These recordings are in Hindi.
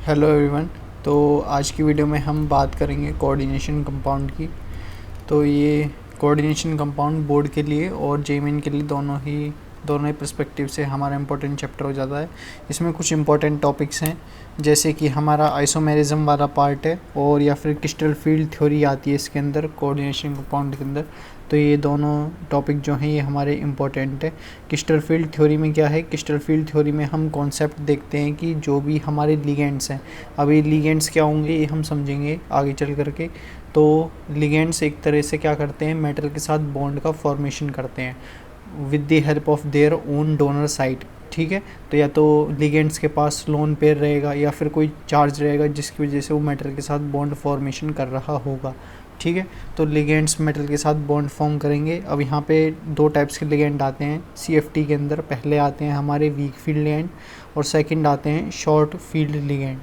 Hello everyone. तो आज की वीडियो में हम बात करेंगे कोऑर्डिनेशन कंपाउंड की। तो ये कोऑर्डिनेशन कंपाउंड बोर्ड के लिए और जेईई के लिए दोनों ही पर्सपेक्टिव से हमारा इम्पोर्टेंट चैप्टर हो जाता है। इसमें कुछ इम्पोर्टेंट टॉपिक्स हैं, जैसे कि हमारा आइसोमेरिज्म वाला पार्ट है और या फिर क्रिस्टल फील्ड थ्योरी आती है इसके अंदर, कोऑर्डिनेशन कंपाउंड के अंदर। तो ये दोनों टॉपिक जो हैं ये हमारे इम्पोर्टेंट है। क्रिस्टल फील्ड थ्योरी में क्या है, क्रिस्टल फील्ड थ्योरी में हम कॉन्सेप्ट देखते हैं कि जो भी हमारे लिगेंड्स हैं, अभी लिगेंड्स क्या होंगे ये हम समझेंगे आगे चल करके। तो लिगेंड्स एक तरह से क्या करते हैं, मेटल के साथ बॉन्ड का फॉर्मेशन करते हैं with the help of their own donor site. ठीक है, तो या तो लिगेंड्स के पास लोन पेयर रहेगा या फिर कोई चार्ज रहेगा जिसकी वजह से वो मेटल के साथ बॉन्ड फॉर्मेशन कर रहा होगा। ठीक है, तो लिगेंड्स मेटल के साथ बॉन्ड फॉर्म करेंगे। अब यहाँ पे दो टाइप्स के लिगेंड आते हैं सीएफटी के अंदर। पहले आते हैं हमारे वीक फील्ड लिगेंड और सेकंड आते हैं short field ligand,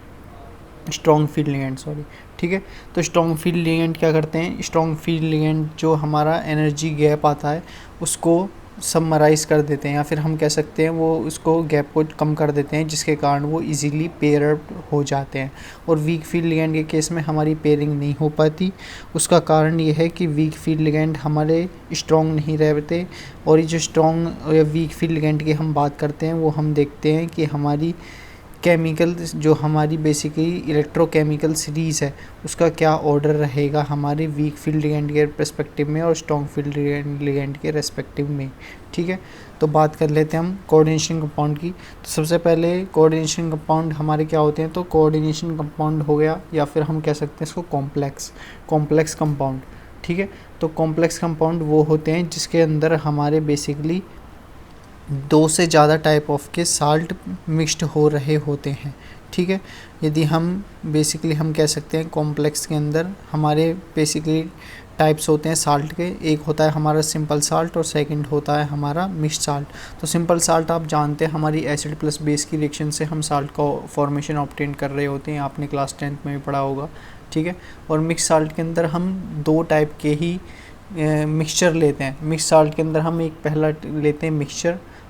strong field ligand sorry. ठीक है, तो स्ट्रॉन्ग फील्ड लिगेंड क्या करते हैं, स्ट्रॉन्ग फील्ड लिगेंड जो हमारा एनर्जी गैप आता है उसको समराइज कर देते हैं, या फिर हम कह सकते हैं वो उसको गैप को कम कर देते हैं, जिसके कारण वो इजीली पेयर अप हो जाते हैं। और वीक फील्ड लिगेंड के केस में हमारी पेयरिंग नहीं हो पाती। उसका कारण ये है कि वीक फील्ड लिगेंड हमारे स्ट्रॉन्ग नहीं रहते। और ये जो स्ट्रॉन्ग या वीक फील्ड लिगेंड की हम बात करते हैं वो हम देखते हैं कि हमारी केमिकल जो हमारी बेसिकली इलेक्ट्रोकेमिकल सीरीज़ है उसका क्या ऑर्डर रहेगा हमारे वीक फील्ड लिगेंड के पर्सपेक्टिव में और स्ट्रॉन्ग फील्ड लिगेंड के रेस्पेक्टिव में। ठीक है, तो बात कर लेते हैं हम कोऑर्डिनेशन कंपाउंड की। तो सबसे पहले कोऑर्डिनेशन कंपाउंड हमारे क्या होते हैं, तो कोऑर्डिनेशन कंपाउंड हो गया या फिर हम कह सकते हैं इसको कॉम्प्लेक्स कंपाउंड। ठीक है, तो कॉम्प्लेक्स कंपाउंड वो होते हैं जिसके अंदर हमारे बेसिकली दो से ज़्यादा टाइप ऑफ के साल्ट मिक्स्ड हो रहे होते हैं। ठीक है, यदि हम बेसिकली हम कह सकते हैं कॉम्प्लेक्स के अंदर हमारे बेसिकली टाइप्स होते हैं साल्ट के। एक होता है हमारा सिंपल साल्ट और सेकंड होता है हमारा मिक्स्ड साल्ट। तो सिंपल साल्ट आप जानते हैं हमारी एसिड प्लस बेस की रिएक्शन से हम साल्ट का फॉर्मेशन ऑब्टेन कर रहे होते हैं, आपने क्लास 10th में भी पढ़ा होगा। ठीक है, और मिक्स साल्ट के अंदर हम दो टाइप के ही मिक्सचर लेते हैं। मिक्स साल्ट के अंदर हम एक पहला लेते हैं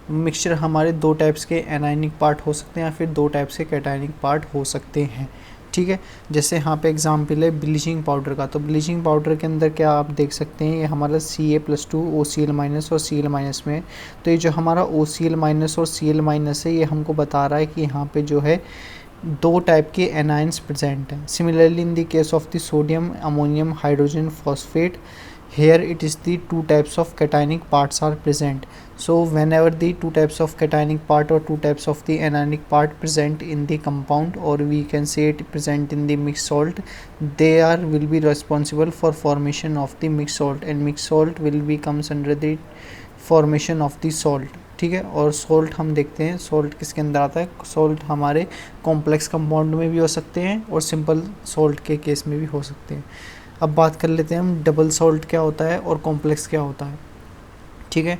मिक्सचर हमारे दो टाइप्स के एनायनिक पार्ट हो सकते हैं या फिर दो टाइप्स के कैटायनिक पार्ट हो सकते हैं। ठीक है, जैसे यहाँ पे एग्जांपल है ब्लीचिंग पाउडर का। तो ब्लीचिंग पाउडर के अंदर क्या आप देख सकते हैं, ये हमारा Ca+2 OCl- और Cl- में। तो ये जो हमारा OCl- और Cl- है ये हमको बता रहा है कि यहाँ पे जो है दो टाइप के एनायंस प्रेजेंट हैं। Similarly in the case of the sodium ammonium hydrogen phosphate, here it is the two types of cationic parts are present. So whenever the two types of cationic part or two types of the anionic part present in the compound, or we can say it present in the mixed salt, they will be responsible for formation of the mixed salt, and mixed salt will be comes under the formation of the salt. ठीक है, और सॉल्ट हम देखते हैं सॉल्ट किसके अंदर आता है, सॉल्ट हमारे कॉम्प्लेक्स कंपाउंड में भी हो सकते हैं और सिंपल सॉल्ट के केस में भी हो सकते हैं। अब बात कर लेते हैं हम डबल सॉल्ट क्या होता है और कॉम्प्लेक्स क्या होता है। ठीक है,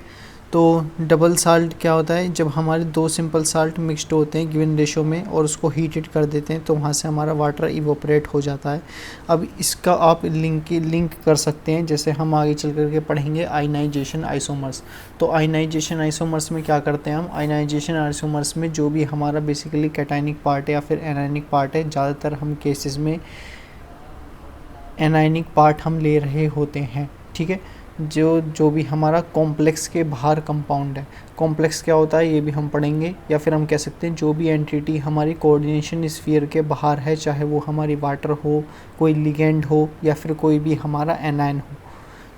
तो डबल साल्ट क्या होता है, जब हमारे दो सिंपल साल्ट मिक्सड होते हैं गिवन रेशो में और उसको हीटेड कर देते हैं तो वहाँ से हमारा वाटर इवोपरेट हो जाता है। अब इसका आप लिंक कर सकते हैं, जैसे हम आगे चल करके पढ़ेंगे आयनाइजेशन आइसोमर्स। तो आयनाइजेशन आइसोमर्स में क्या करते हैं हम, आयनाइजेशन आइसोमर्स में जो भी हमारा बेसिकली कैटायनिक पार्ट है या फिर एनायनिक पार्ट है, ज़्यादातर हम केसेस में एनायनिक पार्ट हम ले रहे होते हैं। ठीक है, जो भी हमारा कॉम्प्लेक्स के बाहर कंपाउंड है, कॉम्प्लेक्स क्या होता है ये भी हम पढ़ेंगे, या फिर हम कह सकते हैं जो भी एंटिटी हमारी कोऑर्डिनेशन स्फीयर के बाहर है, चाहे वो हमारी वाटर हो, कोई लिगेंड हो या फिर कोई भी हमारा एनायन हो,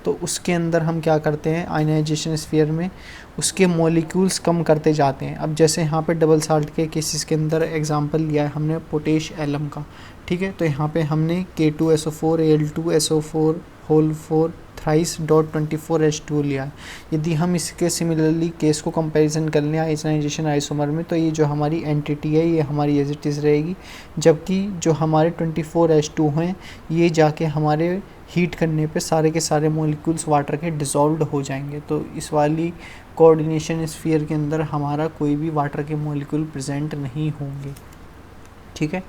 तो उसके अंदर हम क्या करते हैं आयनाइजेशन स्फीयर में उसके मॉलिक्यूल्स कम करते जाते हैं। अब जैसे यहाँ पे डबल साल्ट के केसेस के अंदर एग्जांपल लिया है हमने पोटेश एलम का। ठीक है, तो यहाँ पे हमने K2SO4 Al2SO4 whole 4 thrice dot 24H2 लिया है। यदि हम इसके सिमिलरली केस को कंपैरिजन कर लें आयनाइजेशन आइसोमर में, तो ये जो हमारी एंटिटी है ये हमारी एज इट इज़ रहेगी, जबकि जो हमारे 24H2 हैं ये जाके हमारे हीट करने पे सारे के सारे मॉलिक्यूल्स वाटर के डिसॉल्व्ड हो जाएंगे। तो इस वाली कोऑर्डिनेशन स्फीयर के अंदर हमारा कोई भी वाटर के मॉलिक्यूल प्रेजेंट नहीं होंगे। ठीक है,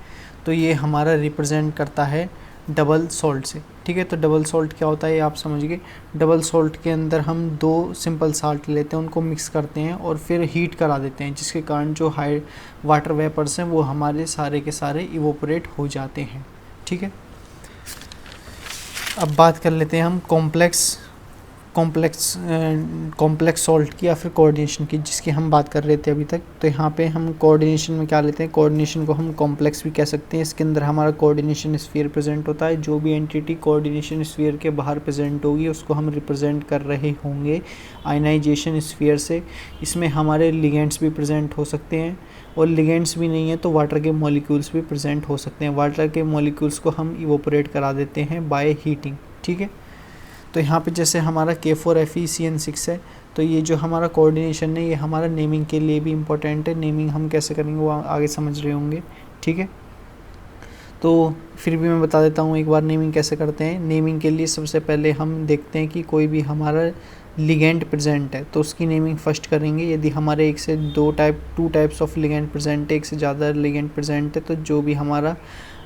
तो ये हमारा रिप्रेजेंट करता है डबल सॉल्ट से, ठीक है। तो डबल सॉल्ट क्या होता है ये आप समझ गए। डबल सॉल्ट के अंदर हम 2 सिंपल साल्ट लेते हैं, उनको मिक्स करते हैं और फिर हीट करा देते हैं, जिसके कारण जो हाई वाटर वेपर्स हैं वो हमारे सारे के सारे इवोपरेट हो जाते हैं, ठीक है। अब बात कर लेते हैं हम कॉम्प्लेक्स सॉल्ट की या फिर कोऑर्डिनेशन की, जिसकी हम बात कर रहे थे अभी तक। तो यहाँ पे हम कोऑर्डिनेशन में क्या लेते हैं, कोऑर्डिनेशन को हम कॉम्प्लेक्स भी कह सकते हैं। इसके अंदर हमारा कोऑर्डिनेशन स्फीयर प्रेजेंट होता है। जो भी एंटिटी कोऑर्डिनेशन स्फीयर के बाहर प्रेजेंट होगी उसको हम रिप्रेजेंट कर रहे होंगे आयनाइजेशन स्फीयर से। इसमें हमारे लिगेंड्स भी प्रेजेंट हो सकते हैं, और लिगेंड्स भी नहीं है तो वाटर के मॉलिक्यूल्स भी प्रेजेंट हो सकते हैं। वाटर के मॉलिक्यूल्स को हम इवोपरेट करा देते हैं बाय हीटिंग, ठीक है। तो यहाँ पे जैसे हमारा K4FeCN6 है, तो ये जो हमारा कोऑर्डिनेशन है ये हमारा नेमिंग के लिए भी इम्पोर्टेंट है। नेमिंग हम कैसे करेंगे वो आगे समझ रहे होंगे, ठीक है। तो फिर भी मैं बता देता हूँ एक बार नेमिंग कैसे करते हैं। नेमिंग के लिए सबसे पहले हम देखते हैं कि कोई भी हमारा लिगेंड प्रेजेंट है तो उसकी नेमिंग फर्स्ट करेंगे। यदि हमारे एक से two types of ligand present है, एक से ज़्यादा लिगेंड प्रेजेंट है, तो जो भी हमारा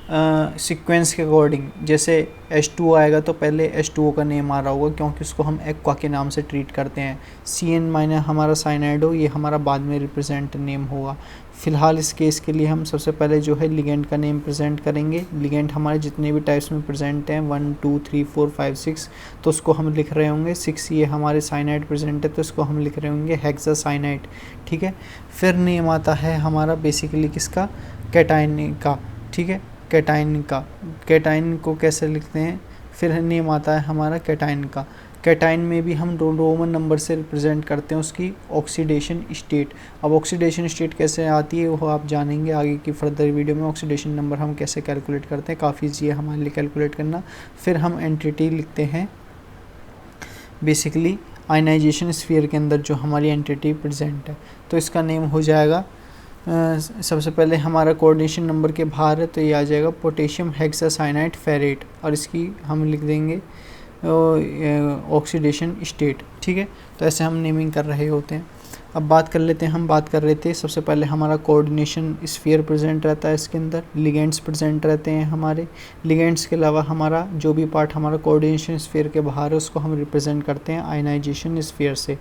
सीक्वेंस के अकॉर्डिंग, जैसे H2O आएगा तो पहले H2O का नेम आ रहा होगा क्योंकि उसको हम एक्वा के नाम से ट्रीट करते हैं। CN माइनस हमारा साइनाइड हो, ये हमारा बाद में रिप्रेजेंट नेम होगा। फ़िलहाल इस केस के लिए हम सबसे पहले जो है लिगेंड का नेम प्रेजेंट करेंगे। लिगेंड हमारे जितने भी टाइप्स में प्रेजेंट हैं 1 2 3 4 5 6, तो उसको हम लिख रहे होंगे 6। ये हमारे साइनाइड प्रेजेंट है तो इसको हम लिख रहे होंगे हेक्सासाइनाइड, ठीक है। फिर नेम आता है हमारा बेसिकली किसका, कैटायन का, ठीक है। कैटायन को कैसे लिखते हैं, फिर नेम आता है हमारा कैटायन का। कैटायन में भी हम रोमन नंबर से रिप्रेजेंट करते हैं उसकी ऑक्सीडेशन स्टेट। अब ऑक्सीडेशन स्टेट कैसे आती है वो आप जानेंगे आगे की फर्दर वीडियो में। ऑक्सीडेशन नंबर हम कैसे कैलकुलेट करते हैं, काफ़ी ईजी है हमारे लिए कैलकुलेट करना। फिर हम एंटिटी लिखते हैं बेसिकली आयनाइजेशन स्फीयर के अंदर जो हमारी एंटिटी प्रेजेंट है, तो इसका नेम हो जाएगा सबसे पहले हमारा कोऑर्डिनेशन नंबर के बाहर है तो ये आ जाएगा पोटेशियम हेक्सासाइनाइड फेरेट, और इसकी हम लिख देंगे ऑक्सीडेशन स्टेट, ठीक है। तो ऐसे हम नेमिंग कर रहे होते हैं। अब बात कर लेते हैं, हम बात कर रहे थे सबसे पहले हमारा कोऑर्डिनेशन स्फीयर प्रेजेंट रहता है, इसके अंदर लिगेंड्स प्रेजेंट रहते हैं हमारे। लिगेंड्स के अलावा हमारा जो भी पार्ट हमारा कोऑर्डिनेशन स्फीयर के बाहर है उसको हम रिप्रेजेंट करते हैं आयनाइजेशन स्फीयर से।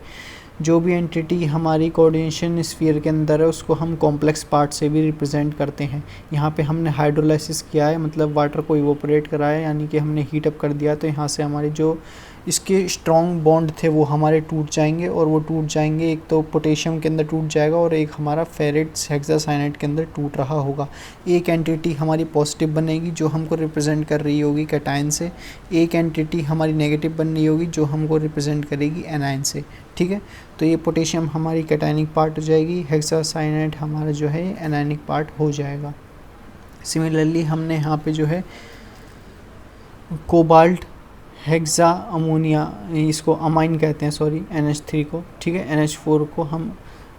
जो भी एंटिटी हमारी कोऑर्डिनेशन स्फीयर के अंदर है उसको हम कॉम्प्लेक्स पार्ट से भी रिप्रेजेंट करते हैं। यहाँ पे हमने हाइड्रोलाइसिस किया है, मतलब वाटर को इवोपरेट कराया, यानी कि हमने हीट अप कर दिया, तो यहाँ से हमारे जो इसके स्ट्रॉन्ग बॉन्ड थे वो हमारे टूट जाएंगे, और वो टूट जाएंगे, एक तो पोटेशियम के अंदर टूट जाएगा और एक हमारा फेरेट हेक्सासाइनाइड के अंदर टूट रहा होगा। एक एंटिटी हमारी पॉजिटिव बनेगी जो हमको रिप्रेजेंट कर रही होगी कैटायन से, एक एंटिटी हमारी नेगेटिव बन रही होगी जो हमको रिप्रेजेंट करेगी एनायन से, ठीक है। तो ये पोटेशियम हमारी कैटायनिक पार्ट हो जाएगी, हेक्सासाइनाइड हमारा जो है एनायनिक पार्ट हो जाएगा। सिमिलरली हमने यहाँ पे जो है कोबाल्ट हेक्सा अमोनिया, इसको अमाइन कहते हैं, सॉरी NH3 को, ठीक है। NH4 को हम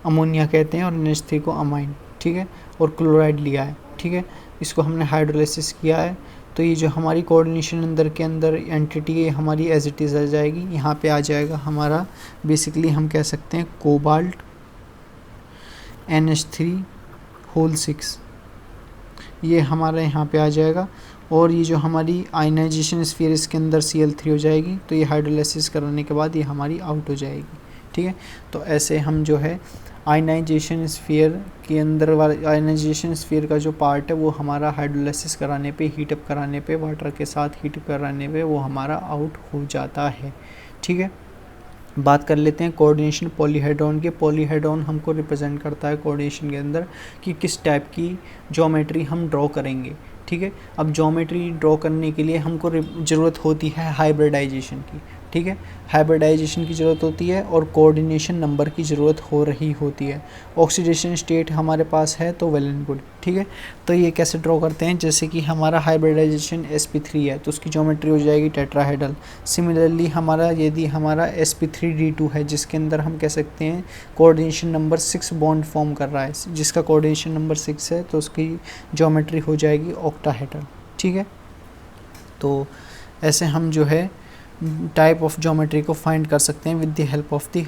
अमोनिया कहते हैं और NH3 को अमाइन, ठीक है। और क्लोराइड लिया है, ठीक है। इसको हमने हाइड्रोलाइसिस किया है, तो ये जो हमारी कोऑर्डिनेशन अंदर के अंदर एंटिटी है हमारी एज इट इज़ आ जाएगी। यहाँ पे आ जाएगा हमारा बेसिकली हम कह सकते हैं कोबाल्ट NH3 होल 6, ये हमारा यहाँ पे आ जाएगा। और ये जो हमारी आयनाइजेशन स्फीयर इसके अंदर Cl3 हो जाएगी, तो ये हाइड्रोलाइसिस कराने के बाद ये हमारी आउट हो जाएगी, ठीक है। तो ऐसे हम जो है आयनाइजेशन स्फीयर के अंदर वाला आयनाइजेशन स्फीयर का जो पार्ट है वो हमारा हाइड्रोलाइसिस कराने पे, हीटअप कराने पे, वाटर के साथ हीटअप कराने पे वो हमारा आउट हो जाता है, ठीक है। बात कर लेते हैं कोऑर्डिनेशन पॉलीहेड्रॉन के। पॉलीहेड्रॉन हमको रिप्रेजेंट करता है कोऑर्डिनेशन के अंदर कि किस टाइप की ज्योमेट्री हम ड्रॉ करेंगे, ठीक है। अब ज्योमेट्री ड्रॉ करने के लिए हमको ज़रूरत होती है हाइब्रिडाइजेशन की, ठीक है। हाइब्रिडाइजेशन की ज़रूरत होती है और कोऑर्डिनेशन नंबर की ज़रूरत हो रही होती है। ऑक्सीडेशन स्टेट हमारे पास है तो वेल एंड गुड, ठीक है। तो ये कैसे ड्रॉ करते हैं, जैसे कि हमारा हाइब्रिडाइजेशन sp3 है तो उसकी ज्योमेट्री हो जाएगी टेट्राहेड्रल। सिमिलरली हमारा यदि हमारा sp3d2 है जिसके अंदर हम कह सकते हैं कोऑर्डिनेशन नंबर 6 बॉन्ड फॉर्म कर रहा है, जिसका कोऑर्डिनेशन नंबर 6 है, तो उसकी ज्योमेट्री हो जाएगी ऑक्टाहेड्रल, ठीक है। तो ऐसे हम जो है टाइप ऑफ ज्योमेट्री को फाइंड कर सकते हैं with the help of the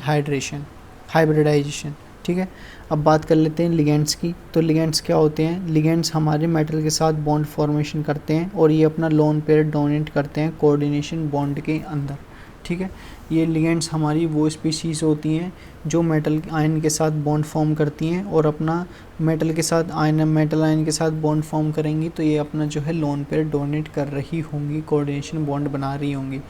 hybridisation, ठीक है। अब बात कर लेते हैं लिगेंड्स की। तो लिगेंड्स क्या होते हैं? लिगेंड्स हमारे मेटल के साथ बॉन्ड फॉर्मेशन करते हैं और ये अपना लोन पेयर डोनेट करते हैं कोऑर्डिनेशन बॉन्ड के अंदर, ठीक है। ये लिगेंड्स हमारी वो स्पीशीज़ होती हैं जो मेटल आयन के साथ बॉन्ड फॉर्म करती हैं और अपना मेटल आयन के साथ बॉन्ड फॉर्म करेंगी, तो ये अपना जो है लोन पेयर डोनेट कर रही होंगी, कोऑर्डिनेशन बॉन्ड बना रही होंगी।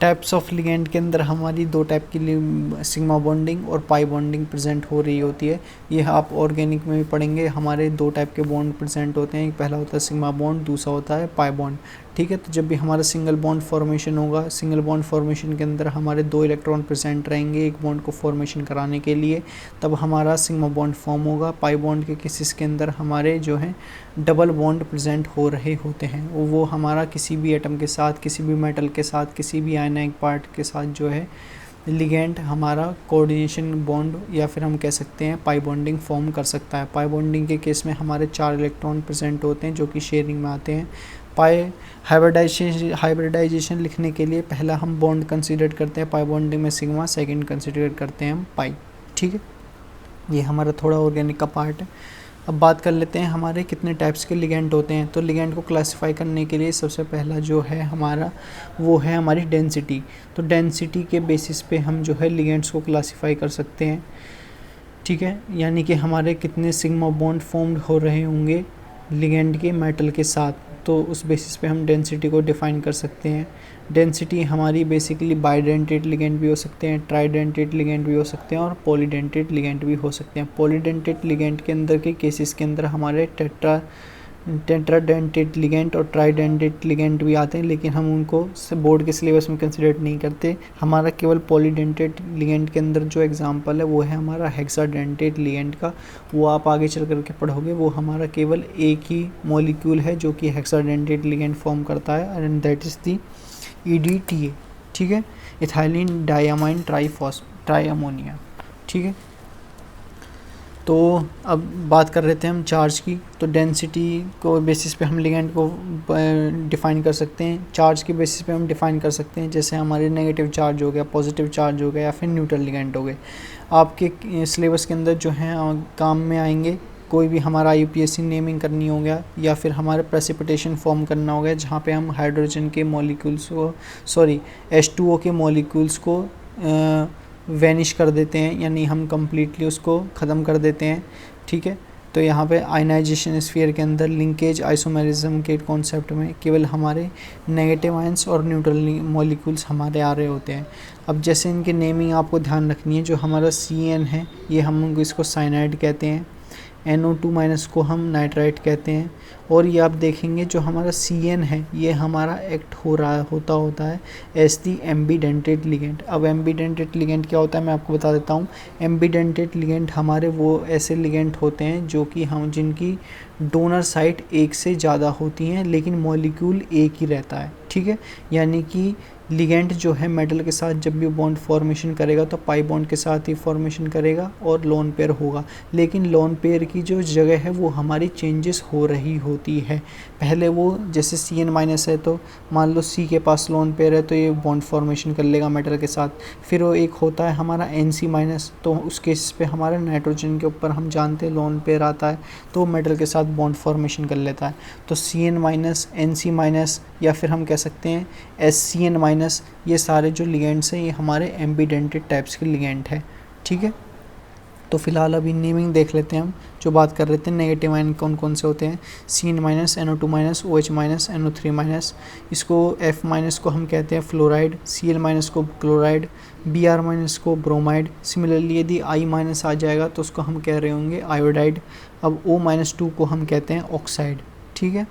टाइप्स ऑफ लिगेंड के अंदर हमारी 2 टाइप की सिग्मा बॉन्डिंग और पाई बॉन्डिंग प्रेजेंट हो रही होती है। ये आप ऑर्गेनिक में भी पढ़ेंगे, हमारे 2 टाइप के बॉन्ड प्रेजेंट होते हैं। एक पहला होता है सिग्मा बॉन्ड, दूसरा होता है पाई बॉन्ड, ठीक है। तो जब भी हमारा सिंगल बॉन्ड फॉर्मेशन होगा, सिंगल बॉन्ड फॉर्मेशन के अंदर हमारे 2 इलेक्ट्रॉन प्रेजेंट रहेंगे एक बॉन्ड को फॉर्मेशन कराने के लिए, तब हमारा सिग्मा बॉन्ड फॉर्म होगा। पाई बॉन्ड के केसेस के अंदर हमारे जो है डबल बॉन्ड प्रेजेंट हो रहे होते हैं, वो हमारा किसी भी एटम के साथ, किसी भी मेटल के साथ, किसी भी आयनिक पार्ट के साथ जो है लिगेंड हमारा कोऑर्डिनेशन बॉन्ड या फिर हम कह सकते हैं पाई बॉन्डिंग फॉर्म कर सकता है। पाई बॉन्डिंग के केस में हमारे 4 इलेक्ट्रॉन प्रेजेंट होते हैं जो कि शेयरिंग में आते हैं। पाई हाइब्रिडाइजेशन लिखने के लिए पहला हम बॉन्ड कंसीडर करते हैं पाई बॉन्डिंग में सिग्मा, सेकंड कंसीडर करते हैं हम पाई, ठीक है। ये हमारा थोड़ा ऑर्गेनिक का पार्ट है। अब बात कर लेते हैं हमारे कितने टाइप्स के लिगेंड होते हैं। तो लिगेंड को क्लासिफाई करने के लिए सबसे पहला जो है हमारा वो है हमारी डेंसिटी। तो डेंसिटी के बेसिस पे हम जो है लिगेंड्स को क्लासिफाई कर सकते हैं, ठीक है। यानी कि हमारे कितने सिग्मा बॉन्ड फॉर्म्ड हो रहे होंगे लिगेंड के मेटल के साथ, तो उस बेसिस पे हम डेंसिटी को डिफ़ाइन कर सकते हैं। डेंसिटी हमारी बेसिकली बाइडेंटेड लिगेंड भी हो सकते हैं, ट्राइडेंटेड लिगेंड भी हो सकते हैं और पॉलीडेंटेड लिगेंड भी हो सकते हैं। पॉलीडेंटेड लिगेंड के अंदर के केसेस के अंदर हमारे टेट्राडेंटेड लिगेंड और ट्राइडेंटेड लिगेंड भी आते हैं, लेकिन हम उनको बोर्ड के सिलेबस में कंसिडर नहीं करते। हमारा केवल पॉलीडेंटेड लिगेंड के अंदर जो एग्जांपल है वो है हमारा हेक्साडेंटेड लिगेंड का, वो आप आगे चल करके पढ़ोगे। वो हमारा केवल एक ही मॉलिक्यूल है जो कि हेक्साडेंटेड लिगेंड फॉर्म करता है, and that is the EDTA, ठीक है, इथाइलिन डायमाइन ट्राइअमोनिया, ठीक है। तो अब बात कर रहे थे हम चार्ज की। तो डेंसिटी को बेसिस पे हम लिगेंड को डिफ़ाइन कर सकते हैं, चार्ज के बेसिस पे हम डिफ़ाइन कर सकते हैं। जैसे हमारे नेगेटिव चार्ज हो गया, पॉजिटिव चार्ज हो गया या फिर न्यूट्रल लिगेंड हो गए, आपके सिलेबस के अंदर जो है काम में आएंगे। कोई भी हमारा UPSC नेमिंग करनी हो गया या फिर हमारे प्रेसिपिटेशन फॉर्म करना हो गया, जहाँ पे हम हाइड्रोजन के मॉलिक्यूल्स को H2O के मॉलिक्यूल्स को वैनिश कर देते हैं, यानी हम कम्प्लीटली उसको ख़त्म कर देते हैं, ठीक है। तो यहाँ पे आयनाइजेशन स्फीयर के अंदर लिंकेज आइसोमेरिज्म के कॉन्सेप्ट में केवल हमारे नेगेटिव आयंस और न्यूट्रल मॉलिक्यूल्स हमारे आ रहे होते हैं। अब जैसे इनके नेमिंग आपको ध्यान रखनी है। जो हमारा CN है ये हम इसको साइनाइड कहते हैं, NO2- को हम नाइट्राइट कहते हैं। और ये आप देखेंगे जो हमारा CN है ये हमारा एक्ट होता है एज दी एम्बीडेंटेड लिगेंड। अब एम्बीडेंटेड लिगेंड क्या होता है मैं आपको बता देता हूँ। एम्बीडेंटेड लिगेंड हमारे वो ऐसे लिगेंड होते हैं जो कि हम जिनकी डोनर साइट एक से ज़्यादा होती हैं लेकिन मॉलिक्यूल एक ही रहता है, ठीक है। यानी कि लिगेंड जो है मेटल के साथ जब भी बॉन्ड फॉर्मेशन करेगा तो पाई बॉन्ड के साथ ही फॉर्मेशन करेगा और लोन पेयर होगा, लेकिन लोन पेयर की जो जगह है वो हमारी चेंजेस हो रही होती है। पहले वो जैसे CN- है तो मान लो C के पास लोन पेयर है तो ये बॉन्ड फॉर्मेशन कर लेगा मेटल के साथ। फिर वो एक होता है हमारा NC-, तो उस केस पे हमारे नाइट्रोजन के ऊपर हम जानते हैं लोन पेयर आता है तो मेटल के साथ बॉन्ड फॉर्मेशन कर लेता है। तो CN-, NC- या फिर हम कह सकते हैं SCN-, ये सारे जो लिगेंड्स हैं ये हमारे एम्बीडेंटेड टाइप्स के लिगेंड है, ठीक है। तो फिलहाल अभी नेमिंग देख लेते हैं हम। जो बात कर रहे थे नेगेटिव आयन कौन कौन से होते हैं, CN-, NO2-, OH-, NO3-। इसको F- को हम कहते हैं फ्लोराइड, Cl- को क्लोराइड, Br- को ब्रोमाइड। सिमिलरली यदि I- आ जाएगा तो उसको हम कह रहे होंगे आयोडाइड। अब O-2 को हम कहते हैं ऑक्साइड, ठीक है।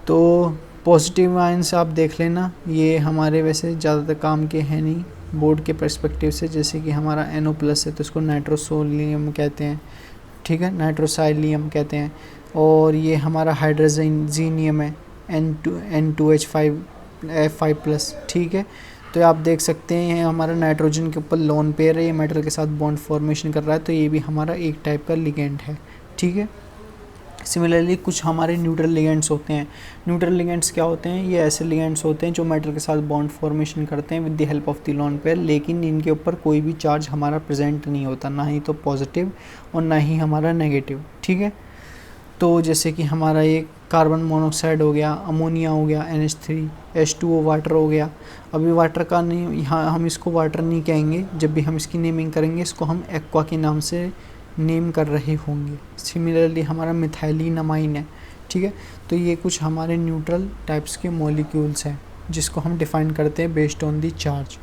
तो पॉजिटिव आयंस आप देख लेना, ये हमारे वैसे ज़्यादातर काम के हैं नहीं बोर्ड के पर्सपेक्टिव से। जैसे कि हमारा NO+ है तो इसको नाइट्रोसोलियम कहते हैं, ठीक है, नाइट्रोसाइलियम कहते हैं। और ये हमारा हाइड्रोजीनियम है N2H5F5+, ठीक है। तो आप देख सकते हैं ये हमारा नाइट्रोजन के ऊपर लोन पेयर है, ये मेटल के साथ बॉन्ड फॉर्मेशन कर रहा है, तो ये भी हमारा एक टाइप का लिगेंड है, ठीक है। सिमिलरली कुछ हमारे न्यूट्रल लिगेंड्स होते हैं। न्यूट्रल लिगेंड्स क्या होते हैं? ये ऐसे लिगेंड्स होते हैं जो मेटल के साथ बॉन्ड फॉर्मेशन करते हैं with the help of the lone pair, लेकिन इनके ऊपर कोई भी चार्ज हमारा प्रेजेंट नहीं होता, ना ही तो पॉजिटिव और ना ही हमारा नेगेटिव। ठीक है, तो जैसे कि हमारा ये कार्बन मोनोऑक्साइड हो गया, अमोनिया हो गया, NH3, H2O वाटर हो गया। अभी वाटर का नहीं, यहाँ हम इसको वाटर नहीं कहेंगे, जब भी हम इसकी नेमिंग करेंगे इसको हम एक्वा के नाम से नेम कर रहे होंगे। सिमिलरली हमारा मिथाइलिन अमाइन है। ठीक है, तो ये कुछ हमारे न्यूट्रल टाइप्स के मॉलिक्यूल्स हैं जिसको हम डिफ़ाइन करते हैं बेस्ड ऑन दी चार्ज।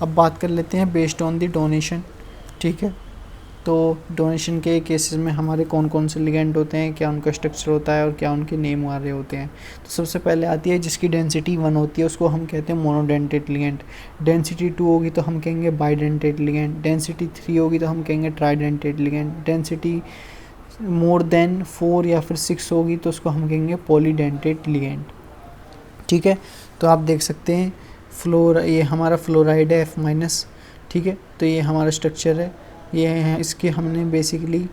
अब बात कर लेते हैं बेस्ड ऑन दी डोनेशन। ठीक है, तो डोनेशन के केसेस में हमारे कौन कौन से लिगेंड होते हैं, क्या उनका स्ट्रक्चर होता है और क्या उनके नेम वाले होते हैं। तो सबसे पहले आती है जिसकी डेंसिटी 1 होती है, उसको हम कहते हैं मोनोडेंटेट लिगेंड। डेंसिटी 2 होगी तो हम कहेंगे बाइडेंटेट लिगेंड। डेंसिटी 3 होगी तो हम कहेंगे tridentate ligand. Density more than 4 या फिर 6 होगी तो उसको हम कहेंगे पॉलीडेंटेट लिगेंड। ठीक है, तो आप देख सकते हैं ये हमारा फ्लोराइड है F-। ठीक है, तो ये हमारा स्ट्रक्चर है, ये है। इसके हमने बेसिकली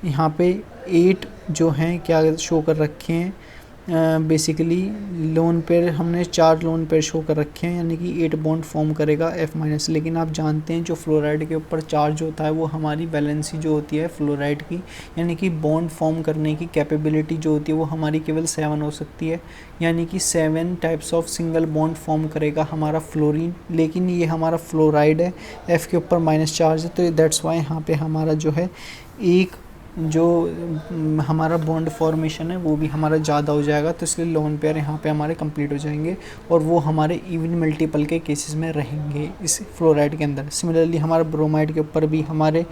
यहाँ पे 8 जो हैं क्या शो कर रखे हैं, बेसिकली लोन पेयर हमने 4 लोन पेयर शो कर रखे हैं, यानी कि 8 बॉन्ड फॉर्म करेगा F-। लेकिन आप जानते हैं जो फ्लोराइड के ऊपर चार्ज होता है वो हमारी वैलेंसी जो होती है फ्लोराइड की, यानी कि बॉन्ड फॉर्म करने की कैपेबिलिटी जो होती है वो हमारी केवल 7 हो सकती है, यानी कि 7 types of single bond form करेगा हमारा फ्लोरीन। लेकिन ये हमारा फ्लोराइड है, F के ऊपर माइनस चार्ज है, तो दैट्स वाई यहाँ पे हमारा जो है एक जो हमारा बॉन्ड फॉर्मेशन है वो भी हमारा ज़्यादा हो जाएगा, तो इसलिए लोन पेयर यहाँ पे हमारे कंप्लीट हो जाएंगे और वो हमारे इवन मल्टीपल के केसेस में रहेंगे इस फ्लोराइड के अंदर। सिमिलरली हमारा ब्रोमाइड के ऊपर भी हमारे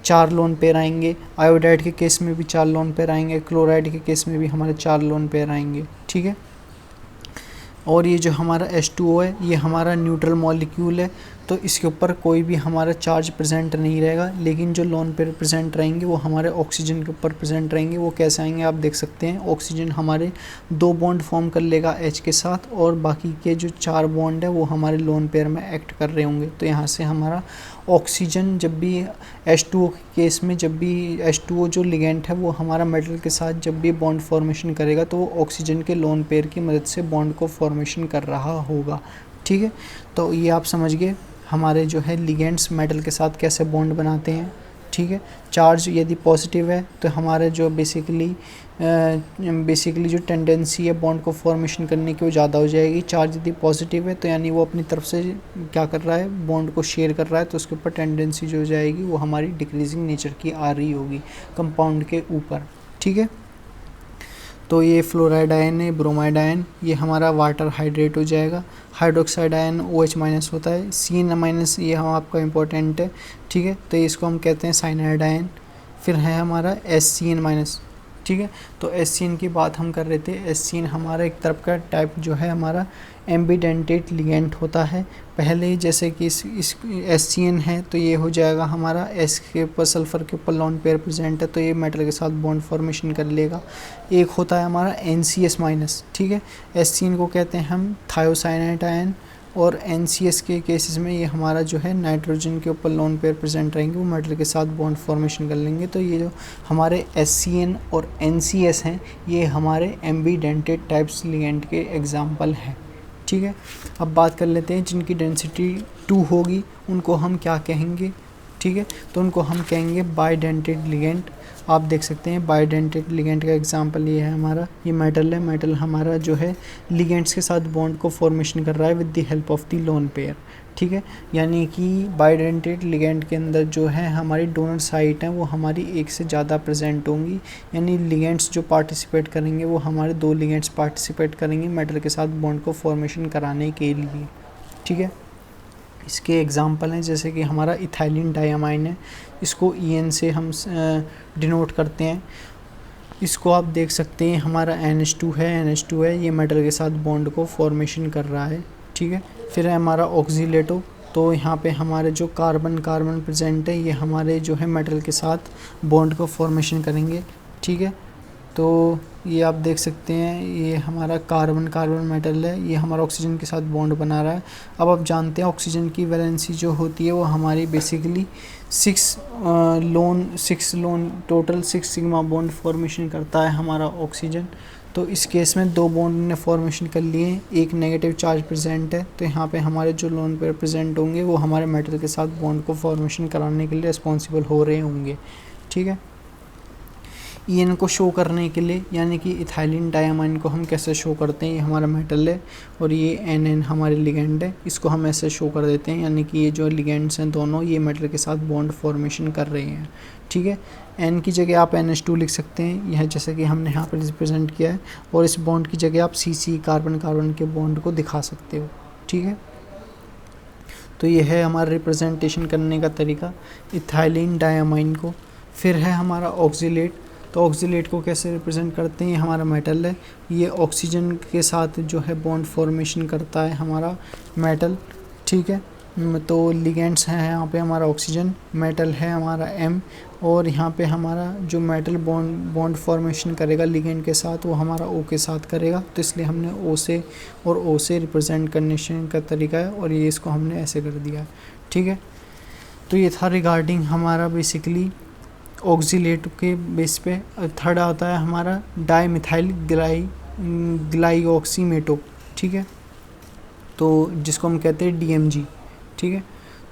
4 लोन पेयर आएंगे, आयोडाइड के केस में भी 4 लोन पेयर आएंगे, क्लोराइड के केस में भी हमारे 4 लोन पेयर आएंगे। ठीक है, और ये जो हमारा H2O है ये हमारा न्यूट्रल मॉलिक्यूल है, तो इसके ऊपर कोई भी हमारा चार्ज प्रेजेंट नहीं रहेगा, लेकिन जो लोन पेयर प्रेजेंट रहेंगे वो हमारे ऑक्सीजन के ऊपर प्रेजेंट रहेंगे। वो कैसे आएंगे आप देख सकते हैं, ऑक्सीजन हमारे 2 बॉन्ड फॉर्म कर लेगा H के साथ और बाकी के जो 4 बॉन्ड है वो हमारे लोन पेयर में एक्ट कर रहे होंगे। तो यहाँ से हमारा ऑक्सीजन जब भी H2O के केस में जब भी H2O जो लिगेंड है वो हमारा मेटल के साथ जब भी बॉन्ड फॉर्मेशन करेगा तो वो ऑक्सीजन के लोन पेयर की मदद से बॉन्ड को फॉर्मेशन कर रहा होगा। ठीक है, तो ये आप समझ गए हमारे जो है लिगेंड्स मेटल के साथ कैसे बॉन्ड बनाते हैं। ठीक है, चार्ज यदि पॉजिटिव है तो हमारे जो बेसिकली जो टेंडेंसी है बॉन्ड को फॉर्मेशन करने की वो ज़्यादा हो जाएगी। चार्ज यदि पॉजिटिव है तो यानी वो अपनी तरफ से क्या कर रहा है, बॉन्ड को शेयर कर रहा है, तो उसके ऊपर टेंडेंसी जो हो जाएगी वो हमारी डिक्रीजिंग नेचर की आ रही होगी कंपाउंड के ऊपर। ठीक है, तो ये फ्लोराइड आयन है, ब्रोमाइड आयन, ये हमारा वाटर हाइड्रेट हो जाएगा। हाइड्रोक्साइड आयन OH- होता है, CN- ये हम आपका इम्पोर्टेंट है। ठीक है, तो इसको हम कहते हैं साइनाइड आयन। फिर है हमारा SCN-। ठीक है, तो SCN की बात हम कर रहे थे। SCN हमारा एक तरफ का टाइप जो है हमारा एम्बीडेंटेट लिगेंड होता है। पहले जैसे कि इस SCN है तो ये हो जाएगा हमारा S के ऊपर सल्फ़र के ऊपर लोन पेयर प्रेजेंट है तो ये मेटल के साथ बॉन्ड फॉर्मेशन कर लेगा। एक होता है हमारा NCS-। ठीक है, SCN को कहते हैं हम थायोसाइनाइड आयन, और NCS के केसेस में ये हमारा जो है नाइट्रोजन के ऊपर लोन पेयर प्रेजेंट रहेंगे, वो मेटल के साथ बॉन्ड फॉर्मेशन कर लेंगे। तो ये जो हमारे SCN और NCS हैं ये हमारे एम्बीडेंटेड टाइप्स लिगेंड के एग्जाम्पल हैं। ठीक है, अब बात कर लेते हैं जिनकी डेंसिटी 2 होगी उनको हम क्या कहेंगे। ठीक है, तो उनको हम कहेंगे बाइडेंटेड लिगेंड। आप देख सकते हैं बाइडेंटेड लिगेंड का एग्जांपल ये है हमारा, ये मेटल है, मेटल हमारा जो है लिगेंड्स के साथ बॉन्ड को फॉर्मेशन कर रहा है with the help of the lone pair. ठीक है, यानी कि बाइडेंटेड लिगेंड के अंदर जो है हमारी डोनर साइट हैं वो हमारी एक से ज़्यादा प्रेजेंट होंगी, यानी लिगेंड्स जो पार्टिसिपेट करेंगे वो हमारे 2 लिगेंड्स पार्टिसिपेट करेंगे मेटल के साथ बॉन्ड को फॉर्मेशन कराने के लिए। ठीक है, इसके एग्जांपल हैं जैसे कि हमारा इथाइलिन डाइअमाइन है, इसको EN से हम डिनोट करते हैं। इसको आप देख सकते हैं हमारा NH2 है, ये मेटल के साथ बॉन्ड को फॉर्मेशन कर रहा है। ठीक है, फिर है हमारा ऑक्सीलेटो, तो यहाँ पे हमारे जो कार्बन प्रेजेंट है ये हमारे जो है मेटल के साथ बॉन्ड को फॉर्मेशन करेंगे। ठीक है, तो ये आप देख सकते हैं, ये हमारा कार्बन कार्बन मेटल है, ये हमारा ऑक्सीजन के साथ बॉन्ड बना रहा है। अब आप जानते हैं ऑक्सीजन की वैलेंसी जो होती है वो हमारी basically 6 loan total 6 sigma bond formation करता है हमारा ऑक्सीजन। तो इस केस में 2 बॉन्ड ने फॉर्मेशन कर लिए, एक नेगेटिव चार्ज प्रेजेंट है, तो यहाँ पे हमारे जो लोन पेयर प्रेजेंट होंगे वो हमारे मेटल के साथ बॉन्ड को फॉर्मेशन कराने के लिए रिस्पॉन्सिबल हो रहे होंगे। ठीक है, EN को शो करने के लिए, यानी कि इथाइलिन डायमाइन को हम कैसे शो करते हैं, ये हमारा मेटल है और ये NN हमारे लिगेंड है, इसको हम ऐसे शो कर देते हैं, यानी कि ये जो लिगेंड्स हैं दोनों ये मेटल के साथ बॉन्ड फॉर्मेशन कर रहे हैं। ठीक है, N की जगह आप NH2 लिख सकते हैं, यह जैसे कि हमने यहाँ पर रिप्रेजेंट किया है, और इस बॉन्ड की जगह आप CC कार्बन कार्बन के बॉन्ड को दिखा सकते हो। ठीक है, तो ये है हमारा रिप्रेजेंटेशन करने का तरीका इथाइलिन डायमाइन को। फिर है हमारा ऑक्सीलेट। तो ऑक्सीलेट को कैसे रिप्रेजेंट करते हैं, ये हमारा मेटल है, ये ऑक्सीजन के साथ जो है बॉन्ड फॉर्मेशन करता है हमारा मेटल। ठीक है, तो लिगेंड्स हैं यहाँ पे हमारा ऑक्सीजन, मेटल है हमारा M, और यहाँ पे हमारा जो मेटल बॉन्ड फॉर्मेशन करेगा लिगेंड के साथ वो हमारा O के साथ करेगा, तो इसलिए हमने O से और O से रिप्रेजेंट करने का तरीका है, और ये इसको हमने ऐसे कर दिया है। ठीक है, तो ये था रिगार्डिंग हमारा बेसिकली ऑक्सीलेट के बेस पे। थर्ड आता है हमारा डाईमिथाइल ग्लाइऑक्सीमेटो। ठीक है, तो जिसको हम कहते हैं DMG। ठीक है,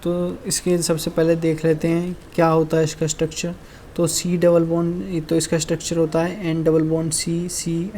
तो इसके सबसे पहले देख लेते हैं क्या होता है इसका स्ट्रक्चर। तो C डबल बॉन्ड, तो इसका स्ट्रक्चर होता है N double bond C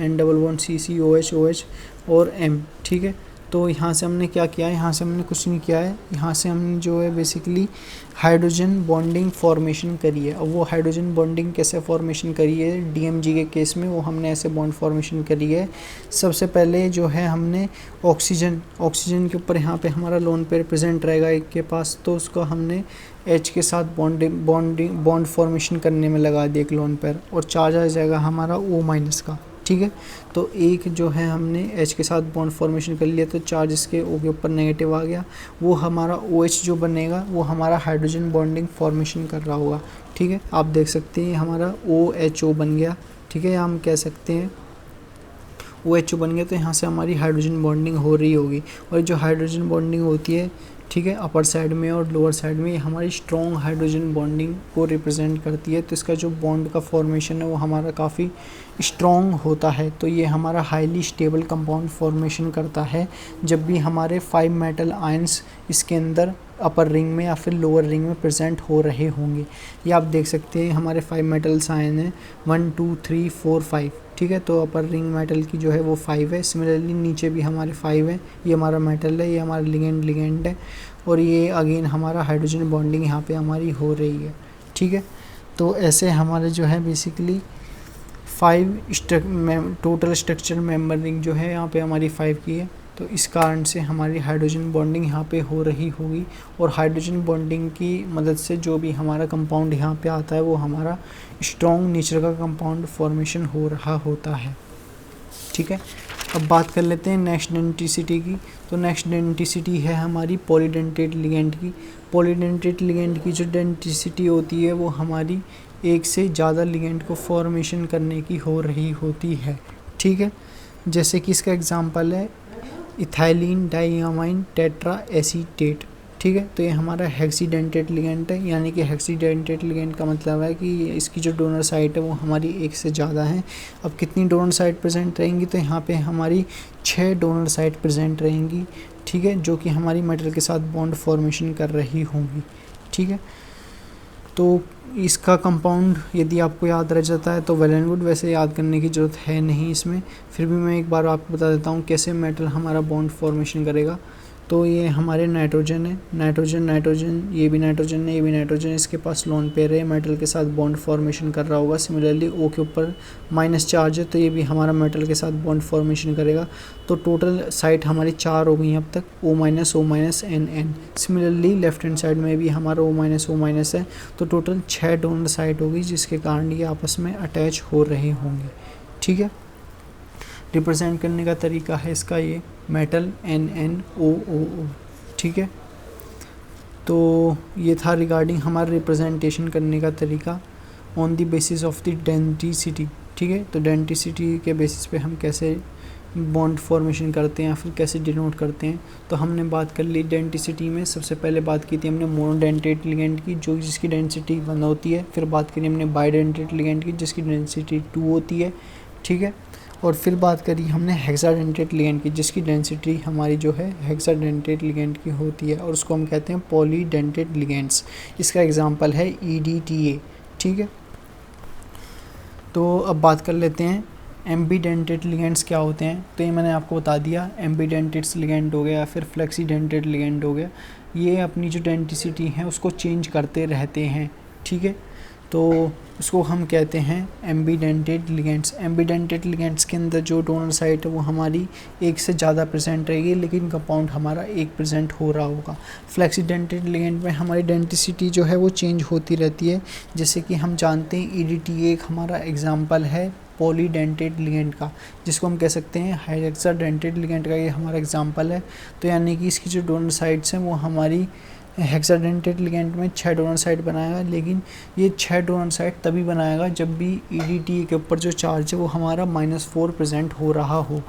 N double bond C OH और M। ठीक है, तो यहाँ से हमने क्या किया है, यहाँ से हमने कुछ नहीं किया है, यहाँ से हमने जो है बेसिकली हाइड्रोजन बॉन्डिंग फॉर्मेशन करी है। अब वो हाइड्रोजन बॉन्डिंग कैसे फॉर्मेशन करी है DMG के केस में, वो हमने ऐसे बॉन्ड फॉर्मेशन करी है। सबसे पहले जो है हमने ऑक्सीजन के ऊपर यहाँ पे हमारा लोन पेयर प्रेजेंट रहेगा एक के पास, तो उसको हमने H के साथ बॉन्ड फॉर्मेशन करने में लगा दिया एक लोन पेयर, और चार्ज आ जाएगा हमारा O- का। ठीक है, तो एक जो है हमने H के साथ बॉन्ड फॉर्मेशन कर लिया, तो चार्ज इसके O के ऊपर नेगेटिव आ गया, वो हमारा OH जो बनेगा वो हमारा हाइड्रोजन बॉन्डिंग फॉर्मेशन कर रहा होगा। ठीक है, आप देख सकते हैं हमारा OHO बन गया। ठीक है, हम कह सकते हैं OHO बन गया, तो यहाँ से हमारी हाइड्रोजन बॉन्डिंग हो रही होगी, और जो हाइड्रोजन बॉन्डिंग होती है, ठीक है, अपर साइड में और लोअर साइड में, ये हमारी स्ट्रॉन्ग हाइड्रोजन बॉन्डिंग को रिप्रेजेंट करती है। तो इसका जो बॉन्ड का फॉर्मेशन है वो हमारा काफ़ी स्ट्रॉन्ग होता है। तो ये हमारा हाईली स्टेबल कंपाउंड फॉर्मेशन करता है जब भी हमारे 5 मेटल आयंस इसके अंदर अपर रिंग में या फिर लोअर रिंग में प्रेजेंट हो रहे होंगे। ये आप देख सकते हैं हमारे 5 मेटल्स आयन हैं, 1 2 3 4 5। ठीक है, तो अपर रिंग मेटल की जो है वो 5 है, सिमिलरली नीचे भी हमारे 5 है। ये हमारा मेटल है, ये हमारा लिगेंड है, और ये अगेन हमारा हाइड्रोजन बॉन्डिंग यहाँ पे हमारी हो रही है। ठीक है, तो ऐसे हमारे जो है बेसिकली 5 टोटल स्ट्रक्चर मेंबरिंग जो है यहाँ पे हमारी 5 की है। तो इस कारण से हमारी हाइड्रोजन बॉन्डिंग यहाँ पे हो रही होगी, और हाइड्रोजन बॉन्डिंग की मदद से जो भी हमारा कंपाउंड यहाँ पे आता है वो हमारा स्ट्रॉन्ग नेचर का कंपाउंड फॉर्मेशन हो रहा होता है। ठीक है, अब बात कर लेते हैं नेक्स्ट डेंटिसिटी की। तो नेक्स्ट डेंटिसिटी है हमारी पॉलीडेंटेट लिगेंड की। पॉलीडेंटेट लिगेंड की जो डेंटिसिटी होती है वो हमारी एक से ज़्यादा लिगेंड को फॉर्मेशन करने की हो रही होती है। ठीक है, जैसे कि इसका एग्जांपल है इथाइलिन डाइअमाइन टेट्रा एसीटेट। ठीक है, तो ये हमारा हेक्सीडेंटेट लिगेंड है, यानी कि हेक्सीडेंटेट लिगेंड का मतलब है कि इसकी जो डोनर साइट है वो हमारी एक से ज़्यादा है। अब कितनी डोनर साइट प्रेजेंट रहेंगी, तो यहाँ पे हमारी 6 डोनर साइट प्रेजेंट रहेंगी। ठीक है, जो कि हमारी मेटल के साथ बॉन्ड फॉर्मेशन कर रही होंगी। ठीक है, तो इसका कंपाउंड यदि आपको याद रह जाता है तो वेल एंड गुड, वैसे याद करने की ज़रूरत है नहीं इसमें। फिर भी मैं एक बार आपको बता देता हूँ कैसे मेटल हमारा बॉन्ड फॉर्मेशन करेगा। तो ये हमारे नाइट्रोजन है, नाइट्रोजन, ये भी नाइट्रोजन है, ये भी नाइट्रोजन, इसके पास लोन पेयर है, मेटल के साथ बॉन्ड फॉर्मेशन कर रहा होगा। सिमिलरली O के ऊपर माइनस चार्ज है, तो ये भी हमारा मेटल के साथ बॉन्ड फॉर्मेशन करेगा। तो टोटल साइट हमारी 4 हो गई अब तक, O- N। Similarly left hand side में भी हमारा O- है, तो टोटल 6 डोनर साइट होगी, जिसके कारण ये आपस में अटैच हो रहे होंगे। ठीक है, रिप्रेजेंट करने का तरीका है इसका ये मेटल NNOOO। ठीक है, तो ये था रिगार्डिंग हमारा रिप्रेजेंटेशन करने का तरीका on the basis of the density. ठीक है। तो डेंसिटी के बेसिस पे हम कैसे बॉन्ड फॉर्मेशन करते हैं या फिर कैसे डिनोट करते हैं। तो हमने बात कर ली डेंसिटी में, सबसे पहले बात की थी हमने मोनोडेंटेट लिगेंड की जो जिसकी डेंसिटी 1 होती है, फिर बात करी हमने बाइडेंटेट लिगेंड की जिसकी डेंसिटी 2 होती है, ठीक है। और फिर बात करी हमने हेक्साडेंटेट लिगेंड की जिसकी डेंसिटी हमारी जो है हेक्साडेंटेट लिगेंड की होती है और उसको हम कहते हैं पॉलीडेंटेट लिगेंड्स। इसका एग्जांपल है EDTA, ठीक है। तो अब बात कर लेते हैं एम्बीडेंटेड लिगेंड्स क्या होते हैं। तो ये मैंने आपको बता दिया, एम्बीडेंटेड लिगेंड हो गया या फिर फ्लेक्सीडेंटेड लिगेंड हो गया, ये अपनी जो डेंसिटी है उसको चेंज करते रहते हैं, ठीक है। तो उसको हम कहते हैं एम्बीडेंटेड लिगेंड्स। एम्बीडेंटेड लिगेंड्स के अंदर जो डोनर साइट है वो हमारी एक से ज़्यादा प्रेजेंट रहेगी लेकिन कंपाउंड हमारा एक प्रेजेंट हो रहा होगा। फ्लेक्सीडेंटेड लिगेंड में हमारी डेंसिटी जो है वो चेंज होती रहती है, जैसे कि हम जानते हैं EDTA एक हमारा एग्जाम्पल है पॉलीडेंटेड लिगेंड का, जिसको हम कह सकते हैं हेक्साडेंटेड लिगेंड का, ये हमारा एग्जांपल है। तो यानी कि इसकी जो डोनर साइट्स हैं वो हमारी हेक्साडेंटेड लिगेंड में 6 डोनर साइट बनाएगा, लेकिन ये 6 डोनर साइट तभी बनाएगा जब भी EDTA के ऊपर जो चार्ज है वो हमारा -4 प्रेजेंट हो रहा हो।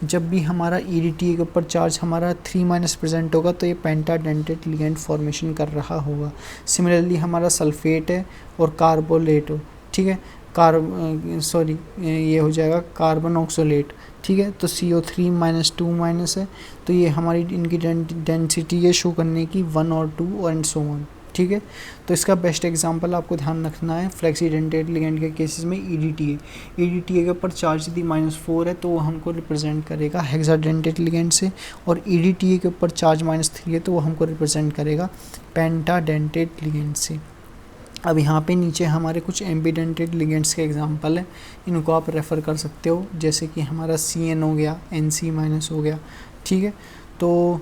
जब भी हमारा EDTA के ऊपर चार्ज हमारा 3- प्रेजेंट होगा तो ये पेंटाडेंटेड लिगेंड फॉर्मेशन कर रहा होगा। सिमिलरली हमारा सल्फेट है और कार्बोलेट हो, ठीक है, ये हो जाएगा कार्बन ऑक्सोलेट, ठीक है। तो CO3 -2 है, तो ये हमारी इनकी डेंसिटी है शो करने की 1 और 2 एंड सो ऑन, ठीक है। तो इसका बेस्ट एग्जांपल आपको ध्यान रखना है फ्लेक्सीडेंटेड लिगेंड के केसेस में EDTA के ऊपर चार्ज यदि -4 है तो वो हमको रिप्रेजेंट करेगा हेक्साडेंटेड लिगेंड से, और EDTA के ऊपर चार्ज -3 है तो वो हमको रिप्रेजेंट करेगा पेंटाडेंटेड लिगेंड से। अब यहाँ पे नीचे हमारे कुछ एम्बीडेंटेड लिगेंड्स के एग्जांपल हैं, इनको आप रेफ़र कर सकते हो, जैसे कि हमारा CN हो गया, NC- हो गया, ठीक है। तो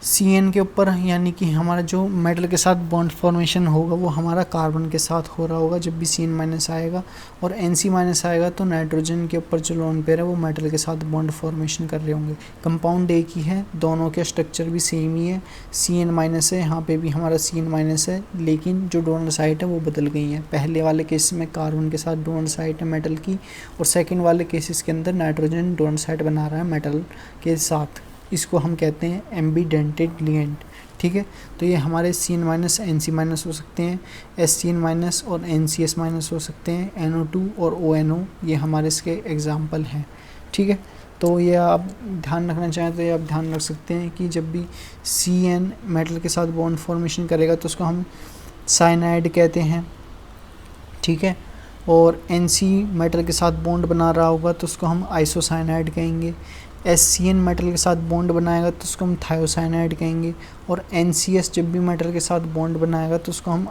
CN के ऊपर यानी कि हमारा जो मेटल के साथ बॉन्ड फॉर्मेशन होगा वो हमारा कार्बन के साथ हो रहा होगा जब भी CN- आएगा, और NC- आएगा तो नाइट्रोजन के ऊपर जो लोन पेयर है वो मेटल के साथ बॉन्ड फॉर्मेशन कर रहे होंगे। कंपाउंड एक ही है, दोनों के स्ट्रक्चर भी सेम ही है, CN- है, यहाँ पे भी हमारा CN- है, लेकिन जो डोनर साइट है वो बदल गई है। पहले वाले केस में कार्बन के साथ डोनर साइट है मेटल की, और सेकेंड वाले केसेस के अंदर नाइट्रोजन डोनर साइट बना रहा है मेटल के साथ। इसको हम कहते हैं एम्बीडेंटेड लिगेंड, ठीक है। तो ये हमारे CN- NC- हो सकते हैं, SCN- और NCS- हो सकते हैं, NO2 और ONO ये हमारे इसके एग्जाम्पल हैं, ठीक है। तो ये आप ध्यान रखना चाहें तो ये आप ध्यान रख सकते हैं कि जब भी CN मेटल के साथ बॉन्ड फॉर्मेशन करेगा तो उसको हम साइनाइड कहते हैं, ठीक है। और NC मेटल के साथ बॉन्ड बना रहा होगा तो उसको हम आइसोसाइनाइड कहेंगे। SCN मेटल के साथ बॉन्ड बनाएगा तो उसको हम थायोसाइनाइड कहेंगे, और NCS जब भी मेटल के साथ बॉन्ड बनाएगा तो उसको हम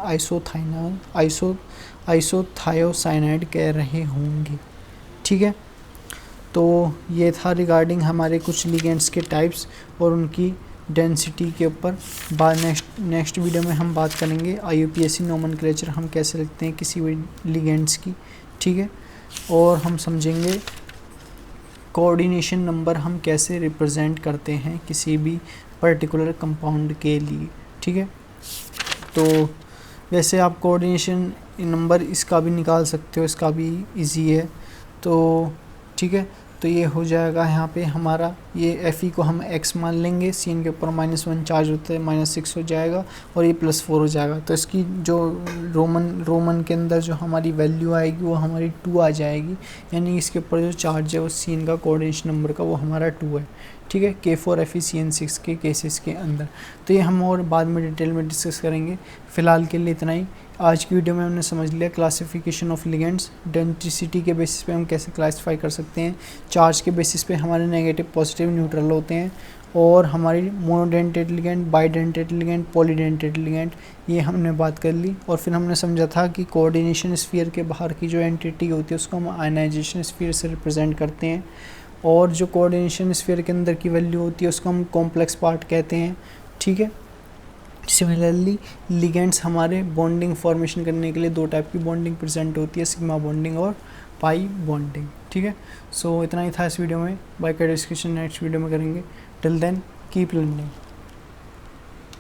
आइसोथायोसाइनाइड कह रहे होंगे, ठीक है। तो ये था रिगार्डिंग हमारे कुछ लिगेंड्स के टाइप्स और उनकी डेंसिटी के ऊपर। नेक्स्ट वीडियो में हम बात करेंगे IUPAC नोमेनक्लेचर हम कैसे लिखते हैं किसी भी लिगेंड्स की, ठीक है। और हम समझेंगे कोऑर्डिनेशन नंबर हम कैसे रिप्रेजेंट करते हैं किसी भी पर्टिकुलर कंपाउंड के लिए, ठीक है। तो वैसे आप कोऑर्डिनेशन नंबर इसका भी निकाल सकते हो, इसका भी इजी है, तो ठीक है। तो ये हो जाएगा यहाँ पे हमारा, ये Fe को हम x मान लेंगे, CN के ऊपर -1 चार्ज होता है, -6 हो जाएगा, और ये +4 हो जाएगा। तो इसकी जो रोमन के अंदर जो हमारी वैल्यू आएगी वो हमारी 2 आ जाएगी, यानी इसके ऊपर जो चार्ज है वो CN का कोऑर्डिनेशन नंबर का वो हमारा 2 है, ठीक है, K4FeCN6 के केसेस के अंदर। तो ये हम और बाद में डिटेल में डिस्कस करेंगे। फ़िलहाल के लिए इतना ही। आज की वीडियो में हमने समझ लिया क्लासिफिकेशन ऑफ लिगेंड्स, डेंसिटी के बेसिस पे हम कैसे क्लासिफाई कर सकते हैं, चार्ज के बेसिस पे हमारे नेगेटिव पॉजिटिव न्यूट्रल होते हैं, और हमारी monodentate ligand, bidentate ligand, polydentate ligand ये हमने बात कर ली। और फिर हमने समझा था कि कोऑर्डिनेशन स्फीयर के बाहर की जो एंटिटी होती है उसको हम आयनाइजेशन स्फीयर से रिप्रेजेंट करते हैं, और जो कोऑर्डिनेशन स्फीयर के अंदर की वैल्यू होती है उसको हम कॉम्प्लेक्स पार्ट कहते हैं, ठीक है। सिमिलरली लिगेंड्स हमारे बॉन्डिंग फॉर्मेशन करने के लिए 2 टाइप की बॉन्डिंग प्रेजेंट होती है, सिग्मा बॉन्डिंग और पाई बॉन्डिंग, ठीक है। सो इतना ही था इस वीडियो में, बाकी का डिस्कशन नेक्स्ट वीडियो में करेंगे। Till then keep learning.